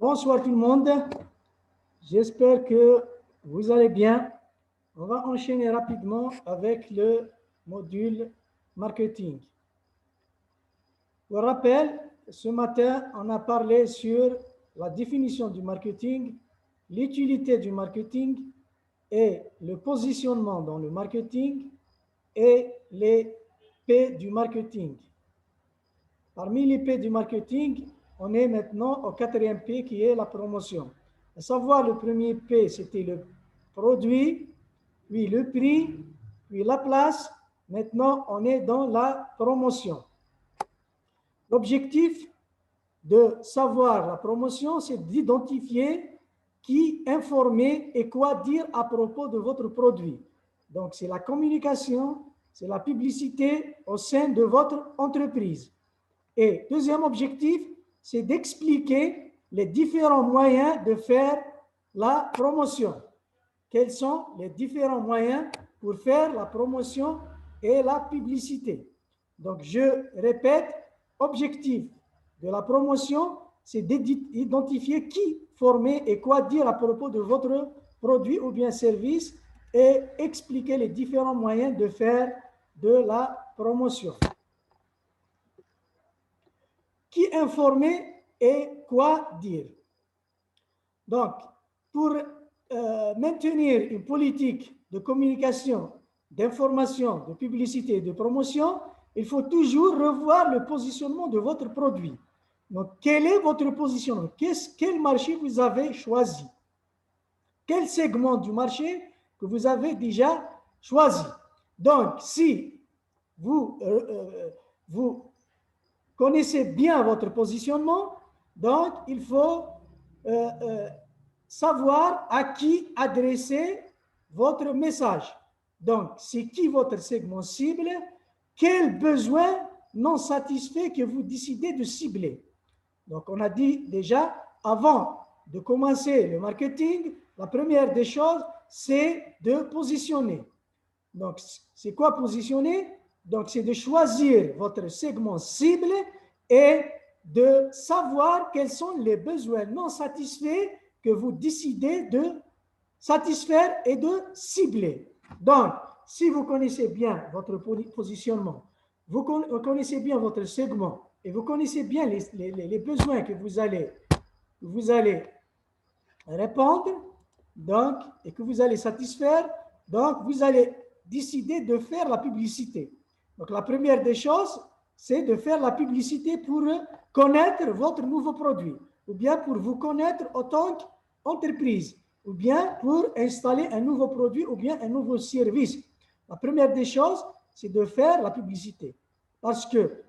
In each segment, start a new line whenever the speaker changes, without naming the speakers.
Bonsoir tout le monde, j'espère que vous allez bien. On va enchaîner rapidement avec le module marketing. Pour rappel, ce matin, on a parlé sur la définition du marketing, l'utilité du marketing et le positionnement dans le marketing et les P du marketing. Parmi les P du marketing, on est maintenant au quatrième P qui est la promotion. À savoir, le premier P, c'était le produit, puis le prix, puis la place. Maintenant, on est dans la promotion. L'objectif de savoir la promotion, c'est d'identifier qui informer et quoi dire à propos de votre produit. Donc, c'est la communication, c'est la publicité au sein de votre entreprise. Et deuxième objectif, c'est d'expliquer les différents moyens de faire la promotion. Quels sont les différents moyens pour faire la promotion et la publicité? Donc, je répète, objectif de la promotion, c'est d'identifier qui former et quoi dire à propos de votre produit ou bien service et expliquer les différents moyens de faire de la promotion. Qui informer et quoi dire. Donc, pour maintenir une politique de communication, d'information, de publicité et de promotion, il faut toujours revoir le positionnement de votre produit. Donc, quel est votre positionnement? Quel marché vous avez choisi? Quel segment du marché que vous avez déjà choisi? Donc, si vous connaissez bien votre positionnement, donc il faut savoir à qui adresser votre message. Donc, c'est qui votre segment cible? Quels besoins non satisfaits que vous décidez de cibler? Donc, on a dit déjà, avant de commencer le marketing, la première des choses, c'est de positionner. Donc, c'est quoi positionner? Donc, c'est de choisir votre segment cible et de savoir quels sont les besoins non satisfaits que vous décidez de satisfaire et de cibler. Donc, si vous connaissez bien votre positionnement, vous connaissez bien votre segment et vous connaissez bien les besoins que vous allez répondre, donc, et que vous allez satisfaire, donc vous allez décider de faire la publicité. Donc, la première des choses, c'est de faire la publicité pour connaître votre nouveau produit, ou bien pour vous connaître en tant qu'entreprise, ou bien pour installer un nouveau produit, ou bien un nouveau service. La première des choses, c'est de faire la publicité. Parce que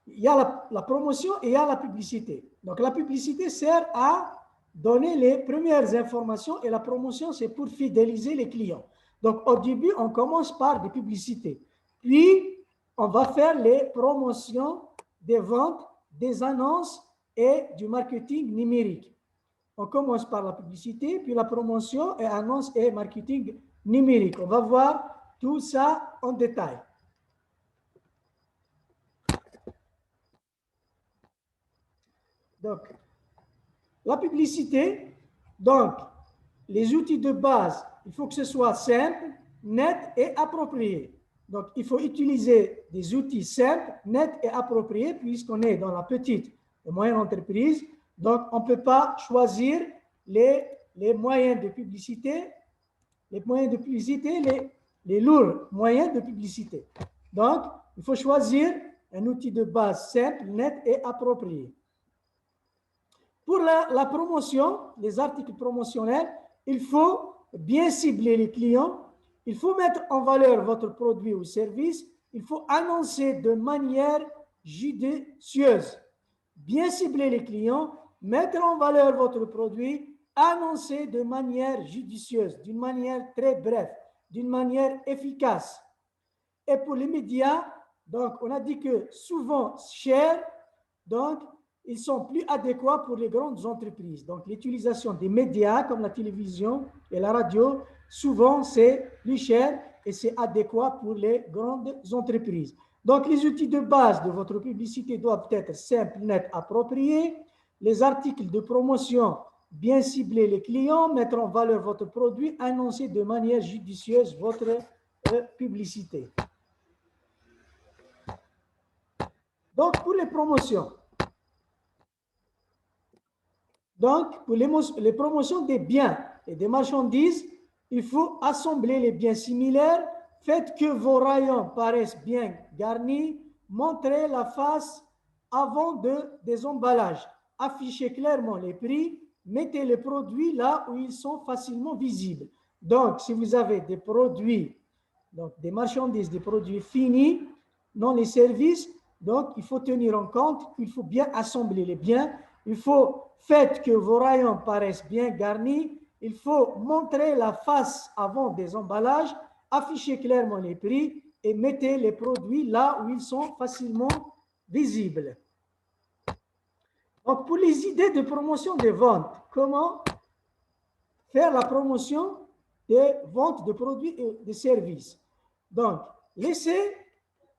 il y a la promotion et il y a la publicité. Donc, la publicité sert à donner les premières informations et la promotion, c'est pour fidéliser les clients. Donc, au début, on commence par des publicités. Puis, on va faire les promotions des ventes, des annonces et du marketing numérique. On commence par la publicité, puis la promotion et annonce et marketing numérique. On va voir tout ça en détail. Donc, la publicité, donc, les outils de base, il faut que ce soit simple, net et approprié. Donc, il faut utiliser des outils simples, nets et appropriés, puisqu'on est dans la petite et moyenne entreprise. Donc, on ne peut pas choisir les moyens de publicité, les lourds moyens de publicité. Donc, il faut choisir un outil de base simple, net et approprié. Pour la promotion, les articles promotionnels, il faut bien cibler les clients, il faut mettre en valeur votre produit ou service, il faut annoncer de manière judicieuse. Bien cibler les clients, mettre en valeur votre produit, annoncer de manière judicieuse, d'une manière très brève, d'une manière efficace. Et pour les médias, donc on a dit que souvent cher, donc ils sont plus adéquats pour les grandes entreprises. Donc, l'utilisation des médias comme la télévision et la radio, souvent, c'est plus cher et c'est adéquat pour les grandes entreprises. Donc, les outils de base de votre publicité doivent être simples, nets, appropriés. les articles de promotion, bien cibler les clients, mettre en valeur votre produit, annoncer de manière judicieuse votre publicité. Donc, pour les promotions, donc, pour les promotions des biens et des marchandises, il faut assembler les biens similaires, faites que vos rayons paraissent bien garnis, montrez la face avant des emballages, affichez clairement les prix, mettez les produits là où ils sont facilement visibles. Donc, si vous avez des produits, donc des marchandises, des produits finis, non les services, donc il faut tenir en compte qu'il faut bien assembler les biens, il faut faire que vos rayons paraissent bien garnis, il faut montrer la face avant des emballages, afficher clairement les prix et mettez les produits là où ils sont facilement visibles. Donc, pour les idées de promotion des ventes, comment faire la promotion des ventes de produits et de services? Donc,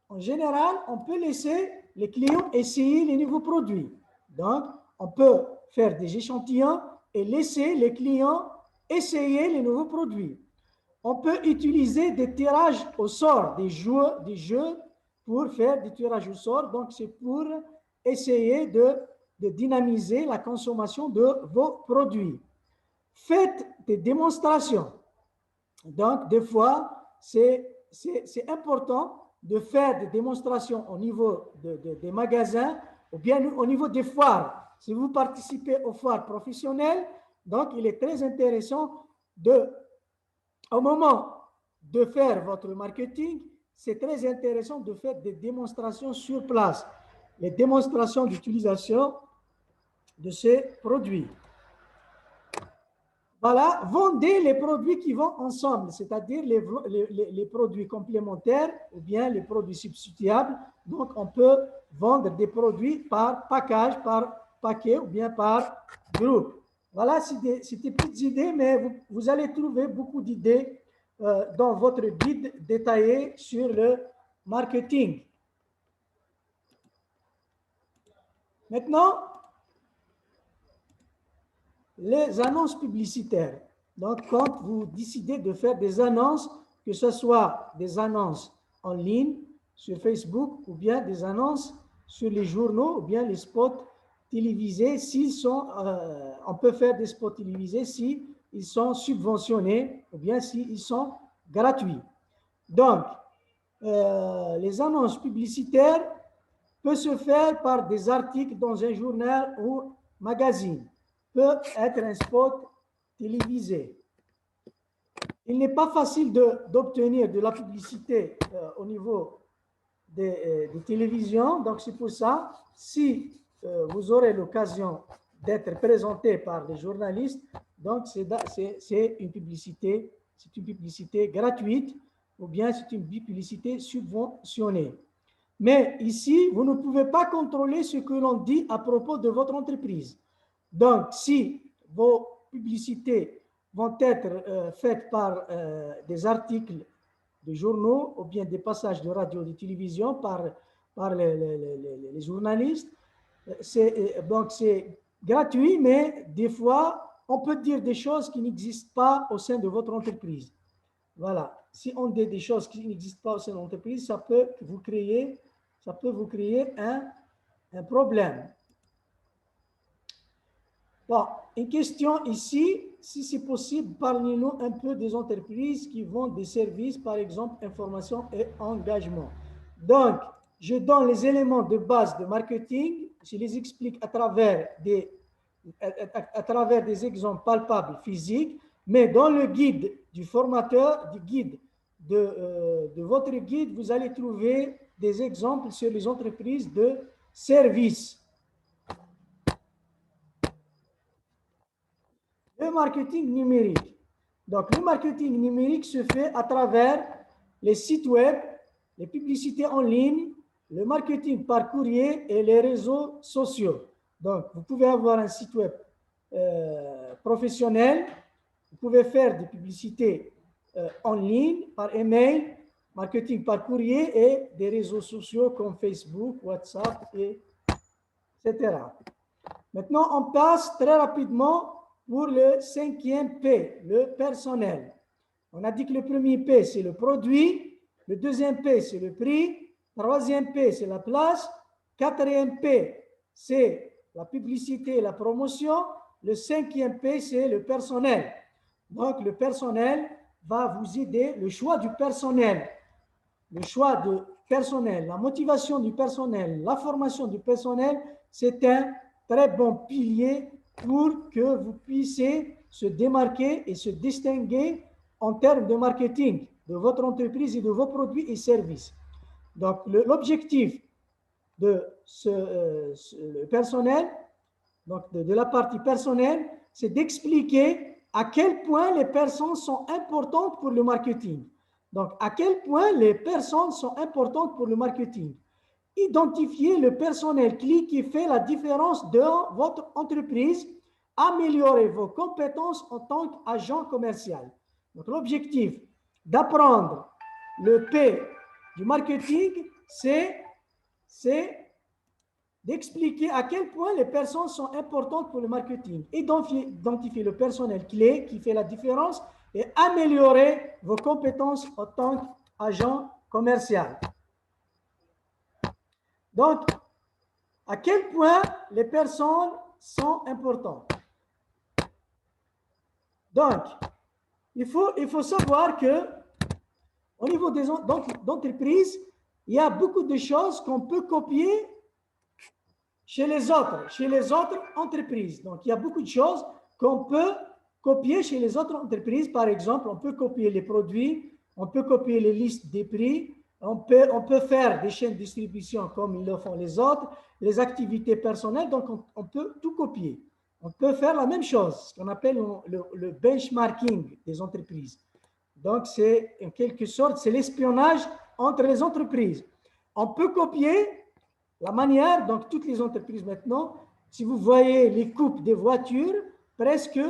en général, on peut laisser les clients essayer les nouveaux produits. Donc, on peut faire des échantillons et laisser les clients essayer les nouveaux produits. On peut utiliser des tirages au sort, des jeux pour faire des tirages au sort. Donc, c'est pour essayer de dynamiser la consommation de vos produits. Faites des démonstrations. Donc, des fois, c'est important de faire des démonstrations au niveau des magasins ou bien au niveau des foires. Si vous participez aux foires professionnelles, donc il est très intéressant au moment de faire votre marketing, c'est très intéressant de faire des démonstrations sur place, les démonstrations d'utilisation de ces produits. Voilà, vendez les produits qui vont ensemble, c'est-à-dire les produits complémentaires ou bien les produits substituables. Donc, on peut vendre des produits par package, par paquet ou bien par groupe. Voilà, c'est des petites idées, mais vous allez trouver beaucoup d'idées dans votre guide détaillé sur le marketing. Maintenant, les annonces publicitaires. Donc, quand vous décidez de faire des annonces, que ce soit des annonces en ligne sur Facebook ou bien des annonces sur les journaux ou bien les spots télévisés, on peut faire des spots télévisés si ils sont subventionnés ou bien s'ils sont gratuits. Donc, les annonces publicitaires peuvent se faire par des articles dans un journal ou magazine, peut être un spot télévisé. Il n'est pas facile d'obtenir de la publicité au niveau des télévisions, donc c'est pour ça, si vous aurez l'occasion d'être présenté par les journalistes, donc c'est une publicité gratuite ou bien c'est une publicité subventionnée. Mais ici, vous ne pouvez pas contrôler ce que l'on dit à propos de votre entreprise. Donc, si vos publicités vont être faites par des articles de journaux ou bien des passages de radio, de télévision par les journalistes, donc c'est gratuit, mais des fois, on peut dire des choses qui n'existent pas au sein de votre entreprise. Voilà. Si on dit des choses qui n'existent pas au sein de l'entreprise, ça peut vous créer un problème. Bon, une question ici, si c'est possible, parlez-nous un peu des entreprises qui vendent des services, par exemple, information et engagement. Donc, je donne les éléments de base de marketing, je les explique à travers des exemples palpables physiques, mais dans le guide du formateur, du guide de votre guide, vous allez trouver des exemples sur les entreprises de services. Le marketing numérique. Donc, le marketing numérique se fait à travers les sites web, les publicités en ligne, le marketing par courrier et les réseaux sociaux. Donc, vous pouvez avoir un site web professionnel, vous pouvez faire des publicités en ligne, par email, marketing par courrier et des réseaux sociaux comme Facebook, WhatsApp, etc. Maintenant, on passe très rapidement pour le cinquième P, le personnel. On a dit que le premier P, c'est le produit. Le deuxième P, c'est le prix. Troisième P, c'est la place. Quatrième P, c'est la publicité et la promotion. Le cinquième P, c'est le personnel. Donc, le personnel va vous aider. Le choix du personnel, le choix du personnel, la motivation du personnel, la formation du personnel, c'est un très bon pilier pour que vous puissiez se démarquer et se distinguer en termes de marketing de votre entreprise et de vos produits et services. Donc, l'objectif de le personnel, donc de la partie personnelle, c'est d'expliquer à quel point les personnes sont importantes pour le marketing. Donc, à quel point les personnes sont importantes pour le marketing. Identifier le personnel clé qui fait la différence dans votre entreprise. Améliorer vos compétences en tant qu'agent commercial. Donc, l'objectif d'apprendre le P du marketing, c'est d'expliquer à quel point les personnes sont importantes pour le marketing. Identifier le personnel clé qui fait la différence et améliorer vos compétences en tant qu'agent commercial. Donc, à quel point les personnes sont importantes. Donc, il faut savoir que au niveau des entreprises, il y a beaucoup de choses qu'on peut copier chez les autres entreprises. Donc, il y a beaucoup de choses qu'on peut copier chez les autres entreprises. Par exemple, on peut copier les produits, on peut copier les listes des prix, on peut faire des chaînes de distribution comme ils le font les autres, les activités personnelles, donc on peut tout copier. On peut faire la même chose, ce qu'on appelle le benchmarking des entreprises. Donc, c'est en quelque sorte, c'est l'espionnage entre les entreprises. On peut copier la manière, donc toutes les entreprises maintenant, si vous voyez les coupes des voitures, presque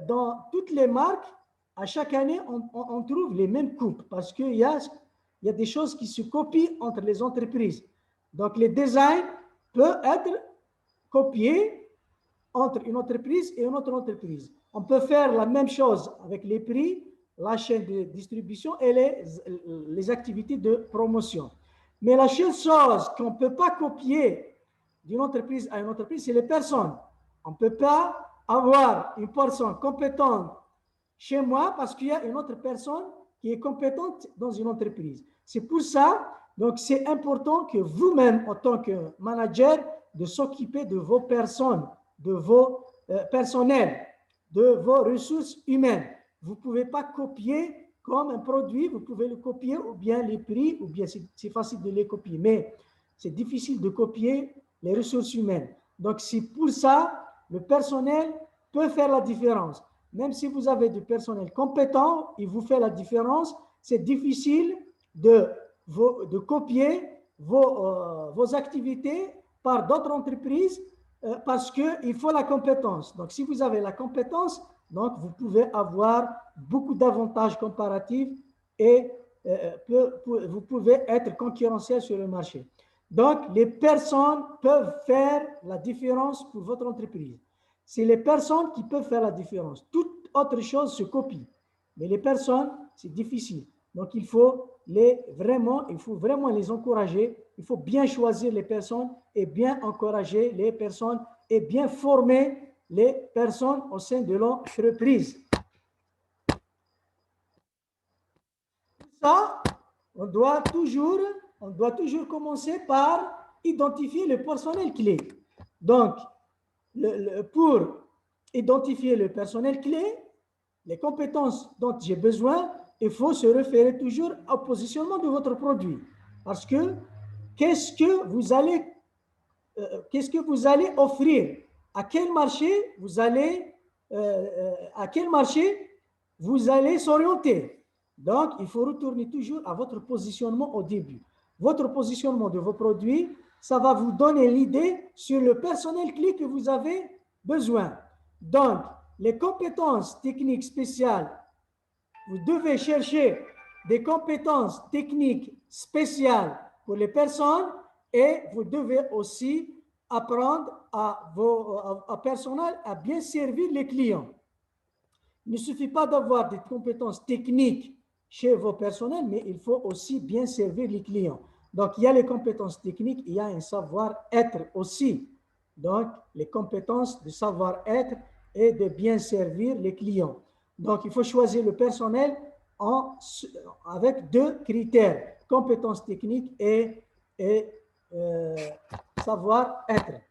dans toutes les marques, à chaque année, on trouve les mêmes coupes parce qu'il y a des choses qui se copient entre les entreprises. Donc, les designs peuvent être copiés entre une entreprise et une autre entreprise. On peut faire la même chose avec les prix, la chaîne de distribution et les activités de promotion. Mais la seule chose qu'on ne peut pas copier d'une entreprise à une entreprise, c'est les personnes. On ne peut pas avoir une personne compétente chez moi parce qu'il y a une autre personne qui est compétente dans une entreprise. C'est pour ça, donc c'est important que vous-même, en tant que manager, de s'occuper de vos personnes, de vos personnels, de vos ressources humaines. Vous ne pouvez pas copier comme un produit, vous pouvez le copier ou bien les prix, ou bien c'est facile de les copier, mais c'est difficile de copier les ressources humaines. Donc, c'est pour ça, le personnel peut faire la différence. Même si vous avez du personnel compétent, il vous fait la différence, c'est difficile de copier vos activités par d'autres entreprises parce qu'il faut la compétence. Donc, si vous avez la compétence, donc vous pouvez avoir beaucoup d'avantages comparatifs et vous pouvez être concurrentiel sur le marché. Donc, les personnes peuvent faire la différence pour votre entreprise. C'est les personnes qui peuvent faire la différence. Toute autre chose se copie. Mais les personnes, c'est difficile. Donc, il faut vraiment les encourager. Il faut bien choisir les personnes et bien encourager les personnes et bien former les personnes au sein de l'entreprise. Ça, on doit toujours commencer par identifier le personnel clé. Donc, pour identifier le personnel clé, les compétences dont j'ai besoin, il faut se référer toujours au positionnement de votre produit. Parce que qu'est-ce que vous allez offrir? À quel marché vous allez s'orienter? Donc, il faut retourner toujours à votre positionnement au début. Votre positionnement de vos produits, ça va vous donner l'idée sur le personnel clé que vous avez besoin. Donc, les compétences techniques spéciales, vous devez chercher des compétences techniques spéciales pour les personnes et vous devez aussi apprendre à personnel à bien servir les clients. Il ne suffit pas d'avoir des compétences techniques chez vos personnels, mais il faut aussi bien servir les clients. Donc, il y a les compétences techniques, il y a un savoir-être aussi. Donc, les compétences de savoir-être et de bien servir les clients. Donc, il faut choisir le personnel avec deux critères, compétences techniques et savoir-être.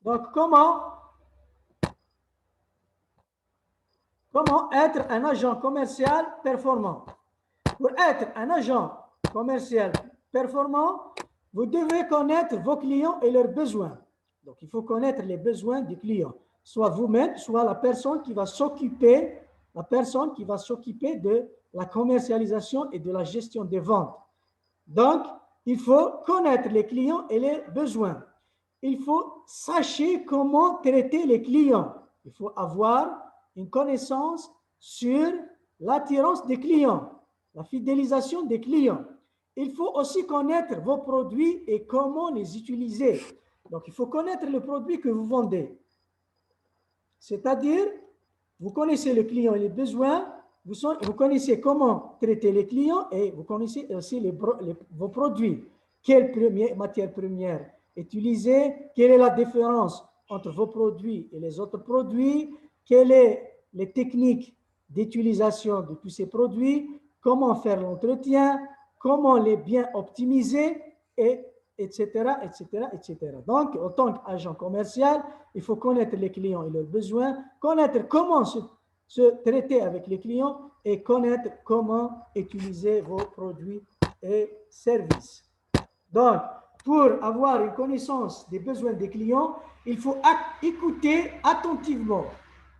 Donc, comment être un agent commercial performant? Pour être un agent commercial performant, vous devez connaître vos clients et leurs besoins. Donc, il faut connaître les besoins du client, soit vous-même, soit la personne qui va s'occuper de la commercialisation et de la gestion des ventes. Donc, il faut connaître les clients et les besoins. Il faut savoir comment traiter les clients. Il faut avoir une connaissance sur l'attirance des clients, la fidélisation des clients. Il faut aussi connaître vos produits et comment les utiliser. Donc, il faut connaître le produit que vous vendez. C'est-à-dire, vous connaissez le client et les besoins, vous connaissez comment traiter les clients et vous connaissez aussi vos produits. Quelle matière première utiliser? Quelle est la différence entre vos produits et les autres produits? Quelles sont les techniques d'utilisation de tous ces produits? Comment faire l'entretien? Comment les bien optimiser? Et etc., etc., etc. Donc, en tant qu'agent commercial, il faut connaître les clients et leurs besoins, connaître comment se traiter avec les clients et connaître comment utiliser vos produits et services. Donc, pour avoir une connaissance des besoins des clients, il faut écouter attentivement.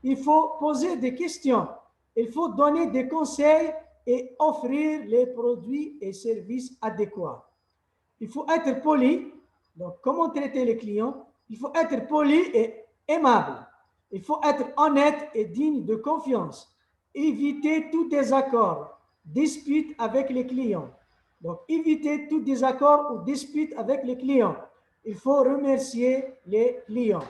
Il faut poser des questions. Il faut donner des conseils et offrir les produits et services adéquats. Il faut être poli. Donc, comment traiter les clients? Il faut être poli et aimable. Il faut être honnête et digne de confiance. Éviter tout désaccord, dispute avec les clients. Donc, éviter tout désaccord ou dispute avec les clients. Il faut remercier les clients.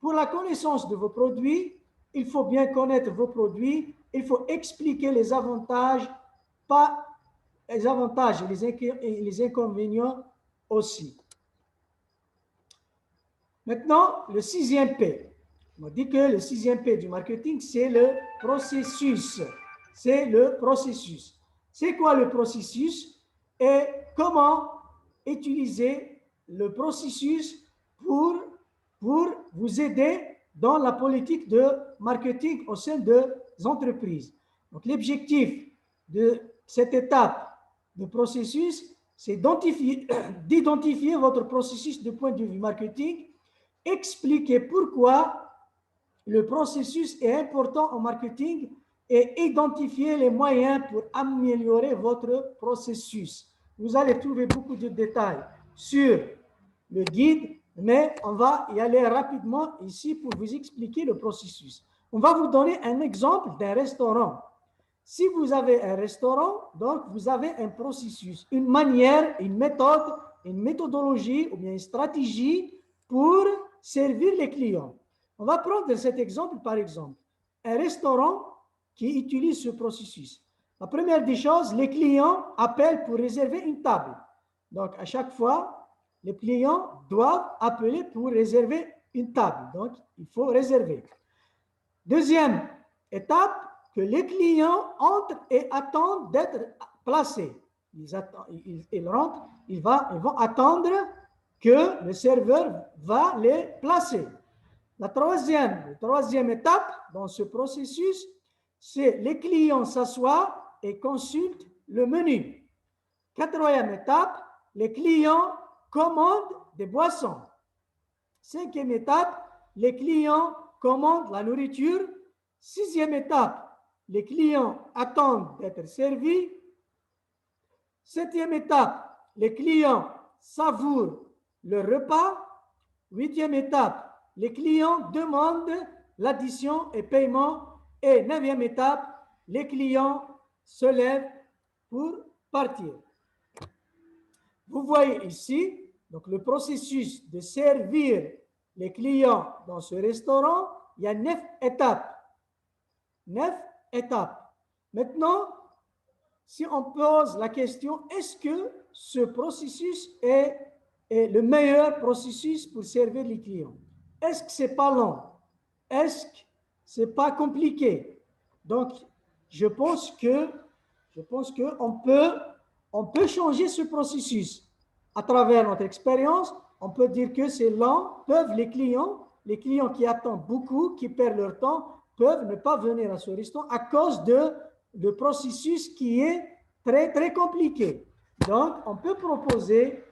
Pour la connaissance de vos produits, il faut bien connaître vos produits. Il faut expliquer les avantages, pas les avantages et les inconvénients aussi. Maintenant, le 6e P. On dit que le 6e P du marketing, c'est le processus. C'est le processus. C'est quoi le processus et comment utiliser le processus pour vous aider dans la politique de marketing au sein des entreprises. Donc, l'objectif de cette étape de processus, c'est d'identifier votre processus de point de vue marketing, expliquer pourquoi le processus est important en marketing et identifier les moyens pour améliorer votre processus. Vous allez trouver beaucoup de détails sur le guide, mais on va y aller rapidement ici pour vous expliquer le processus. On va vous donner un exemple d'un restaurant. Si vous avez un restaurant, donc vous avez un processus, une manière, une méthode, une méthodologie ou bien une stratégie pour servir les clients. On va prendre cet exemple par exemple. Un restaurant qui utilise ce processus. La première des choses, les clients appellent pour réserver une table. Donc, à chaque fois, les clients doivent appeler pour réserver une table. Donc, il faut réserver. Deuxième étape, que les clients entrent et attendent d'être placés. Ils rentrent, ils vont attendre que le serveur va les placer. La troisième étape dans ce processus, c'est les clients s'assoient et consultent le menu. Quatrième étape, les clients commandent des boissons. Cinquième étape, les clients commandent la nourriture. Sixième étape, les clients attendent d'être servis. Septième étape, les clients savourent le repas. Huitième étape, les clients demandent l'addition et paiement. Et neuvième étape, les clients se lèvent pour partir. vous voyez ici, donc le processus de servir les clients dans ce restaurant, il y a 9 étapes. 9 étapes. Maintenant, si on pose la question, est-ce que ce processus est le meilleur processus pour servir les clients? Est-ce que ce n'est pas long? Est-ce que ce n'est pas compliqué? Donc, je pense qu'on peut changer ce processus. À travers notre expérience, on peut dire que c'est lent, les clients qui attendent beaucoup, qui perdent leur temps, peuvent ne pas venir à ce restaurant à cause de processus qui est très, très compliqué. Donc, on peut proposer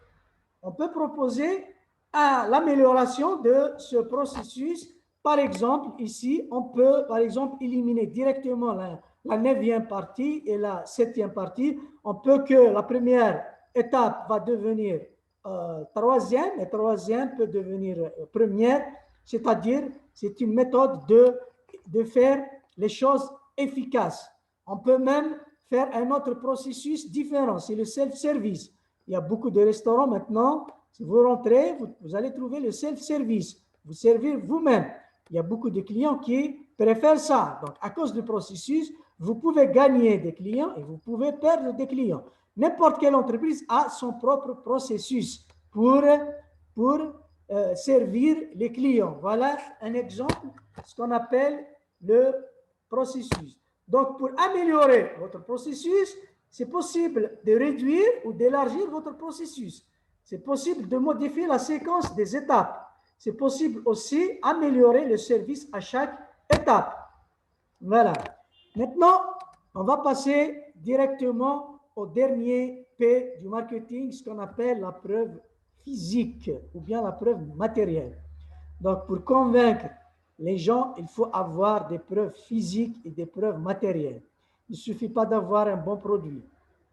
à l'amélioration de ce processus. Par exemple, ici, on peut, par exemple, éliminer directement la 9e partie et la 7e partie. On peut que la première étape va devenir 3e et 3e peut devenir première, c'est-à-dire c'est une méthode de faire les choses efficaces. On peut même faire un autre processus différent, c'est le self-service. Il y a beaucoup de restaurants maintenant, si vous rentrez, vous allez trouver le self-service. Vous servir vous-même. Il y a beaucoup de clients qui préfèrent ça. Donc, à cause du processus, vous pouvez gagner des clients et vous pouvez perdre des clients. N'importe quelle entreprise a son propre processus pour servir les clients. Voilà un exemple, ce qu'on appelle le processus. Donc, pour améliorer votre processus, c'est possible de réduire ou d'élargir votre processus. C'est possible de modifier la séquence des étapes. C'est possible aussi d'améliorer le service à chaque étape. Voilà. Maintenant, on va passer directement au dernier P du marketing, ce qu'on appelle la preuve physique ou bien la preuve matérielle. Donc, pour convaincre les gens, il faut avoir des preuves physiques et des preuves matérielles. Il ne suffit pas d'avoir un bon produit.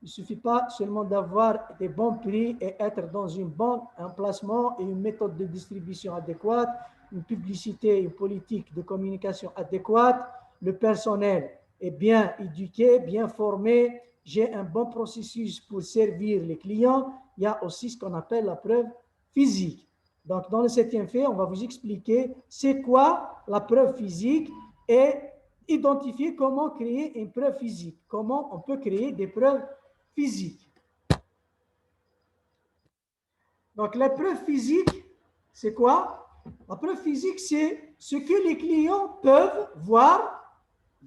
Il ne suffit pas seulement d'avoir des bons prix et être dans un bon emplacement et une méthode de distribution adéquate, une publicité, une politique de communication adéquate, le personnel est bien éduqué, bien formé, j'ai un bon processus pour servir les clients. Il y a aussi ce qu'on appelle la preuve physique. Donc, dans le 7e fait, on va vous expliquer c'est quoi la preuve physique et identifier comment créer une preuve physique, comment on peut créer des preuves physiques. Donc, la preuve physique, c'est quoi? La preuve physique, c'est ce que les clients peuvent voir,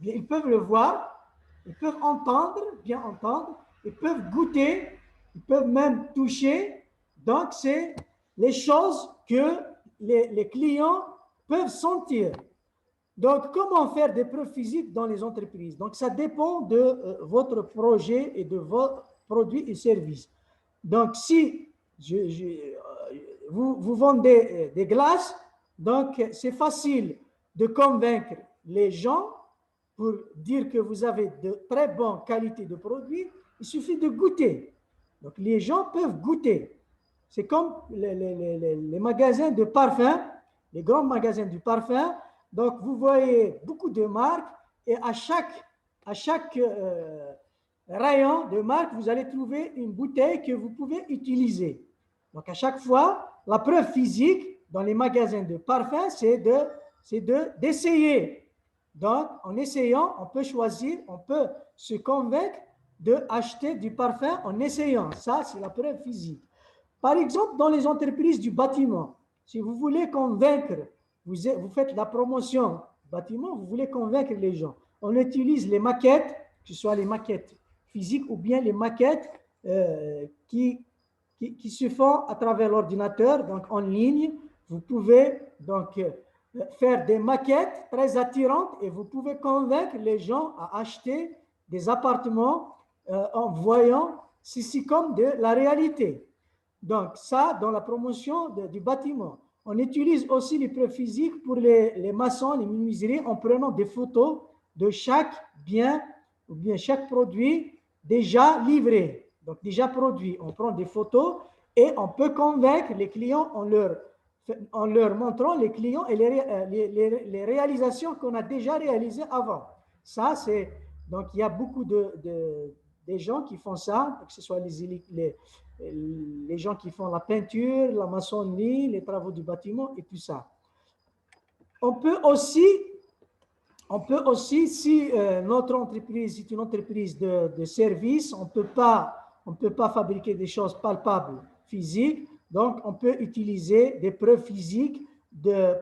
ils peuvent le voir, ils peuvent entendre, bien entendre, ils peuvent goûter, ils peuvent même toucher. Donc, c'est les choses que les clients peuvent sentir. Donc, comment faire des preuves physiques dans les entreprises? Donc, ça dépend de votre projet et de vos produits et services. Donc, si vous vendez des glaces, donc c'est facile de convaincre les gens pour dire que vous avez de très bonnes qualités de produits. Il suffit de goûter. Donc, les gens peuvent goûter. C'est comme les magasins de parfum, les grands magasins du parfum. Donc, vous voyez beaucoup de marques et à chaque rayon de marque, vous allez trouver une bouteille que vous pouvez utiliser. Donc, à chaque fois, la preuve physique dans les magasins de parfum, c'est d'essayer. Donc, en essayant, on peut choisir, on peut se convaincre d'acheter du parfum en essayant. Ça, c'est la preuve physique. Par exemple, dans les entreprises du bâtiment, si vous voulez convaincre, vous faites la promotion du bâtiment, vous voulez convaincre les gens. On utilise les maquettes, que ce soit les maquettes physiques ou bien les maquettes qui se font à travers l'ordinateur, donc en ligne. Vous pouvez donc faire des maquettes très attirantes et vous pouvez convaincre les gens à acheter des appartements en voyant ceci comme de la réalité. Donc, ça, dans la promotion du bâtiment. On utilise aussi les preuves physiques pour les maçons, les menuiseries, en prenant des photos de chaque bien ou bien chaque produit déjà livré, donc déjà produit. On prend des photos et on peut convaincre les clients en leur montrant les clients et les réalisations qu'on a déjà réalisées avant. Ça, c'est... Donc, il y a beaucoup des gens qui font ça, que ce soit les gens qui font la peinture, la maçonnerie, les travaux du bâtiment et tout ça. On peut aussi, si notre entreprise est une entreprise de service, on peut pas fabriquer des choses palpables, physiques, donc on peut utiliser des preuves physiques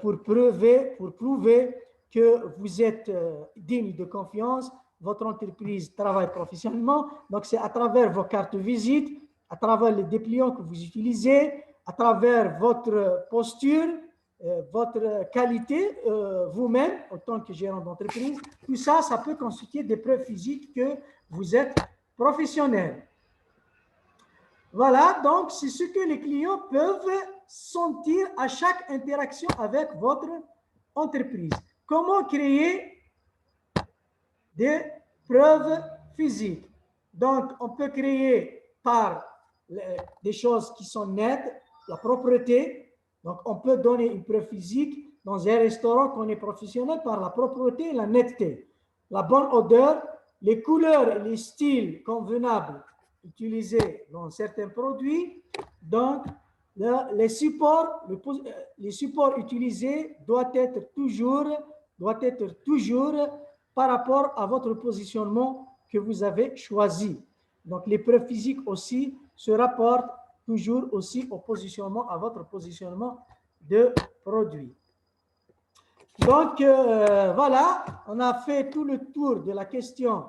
pour prouver que vous êtes digne de confiance, votre entreprise travaille professionnellement, donc c'est à travers vos cartes de visite, à travers les dépliants que vous utilisez, à travers votre posture, votre qualité vous-même en tant que gérant d'entreprise, tout ça, ça peut constituer des preuves physiques que vous êtes professionnel. Voilà, donc c'est ce que les clients peuvent sentir à chaque interaction avec votre entreprise. Comment créer des preuves physiques? Donc, on peut créer par des choses qui sont nettes, la propreté. Donc, on peut donner une preuve physique dans un restaurant qu'on est professionnel par la propreté et la netteté. La bonne odeur, les couleurs et les styles convenables utilisés dans certains produits. Donc, les supports utilisés doivent être toujours par rapport à votre positionnement que vous avez choisi. Donc, les preuves physiques aussi se rapportent toujours aussi au positionnement, à votre positionnement de produit. Donc, voilà, on a fait tout le tour de la question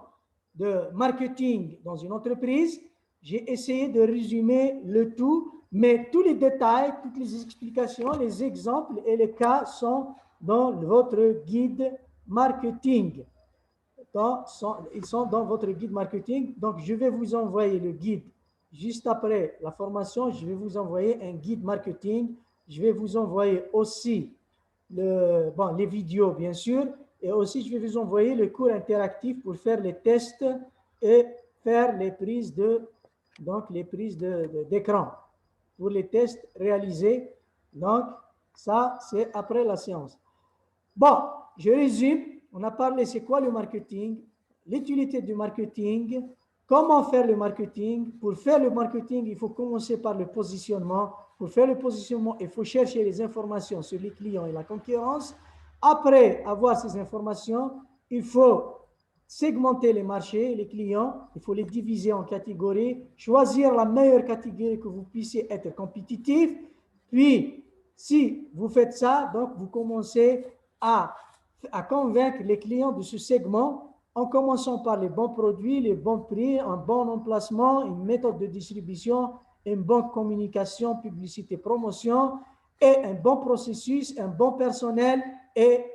de marketing dans une entreprise. J'ai essayé de résumer le tout, mais tous les détails, toutes les explications, les exemples et les cas sont dans votre guide marketing. Ils sont dans votre guide marketing. Donc, je vais vous envoyer le guide juste après la formation. Je vais vous envoyer un guide marketing. Je vais vous envoyer aussi les vidéos, bien sûr. Et aussi, je vais vous envoyer le cours interactif pour faire les tests et faire les prises d'écran pour les tests réalisés. Donc, ça, c'est après la séance. Bon, je résume. On a parlé, c'est quoi le marketing, l'utilité du marketing, comment faire le marketing. Pour faire le marketing, il faut commencer par le positionnement. Pour faire le positionnement, il faut chercher les informations sur les clients et la concurrence. Après avoir ces informations, il faut segmenter les marchés, les clients, il faut les diviser en catégories, choisir la meilleure catégorie que vous puissiez être compétitif. Puis, si vous faites ça, donc vous commencez à convaincre les clients de ce segment en commençant par les bons produits, les bons prix, un bon emplacement, une méthode de distribution, une bonne communication, publicité, promotion et un bon processus, un bon personnel et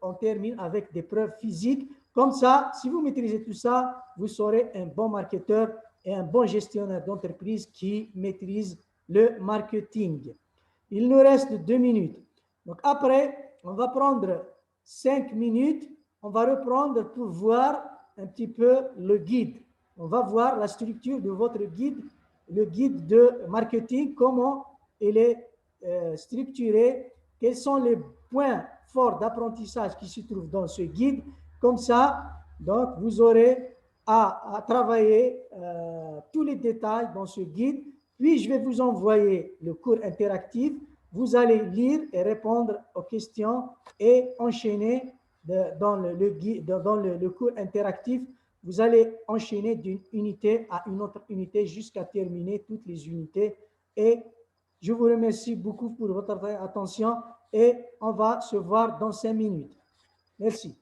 on termine avec des preuves physiques. Comme ça, si vous maîtrisez tout ça, vous serez un bon marketeur et un bon gestionnaire d'entreprise qui maîtrise le marketing. Il nous reste 2 minutes. Donc après, on va prendre 5 minutes. On va reprendre pour voir un petit peu le guide. On va voir la structure de votre guide, le guide de marketing, comment il est structuré, quels sont les points forts d'apprentissage qui se trouvent dans ce guide. Comme ça, donc, vous aurez à travailler tous les détails dans ce guide. Puis, je vais vous envoyer le cours interactif. Vous allez lire et répondre aux questions et enchaîner dans le cours interactif. Vous allez enchaîner d'une unité à une autre unité jusqu'à terminer toutes les unités. Et je vous remercie beaucoup pour votre attention et on va se voir dans 5 minutes. Merci.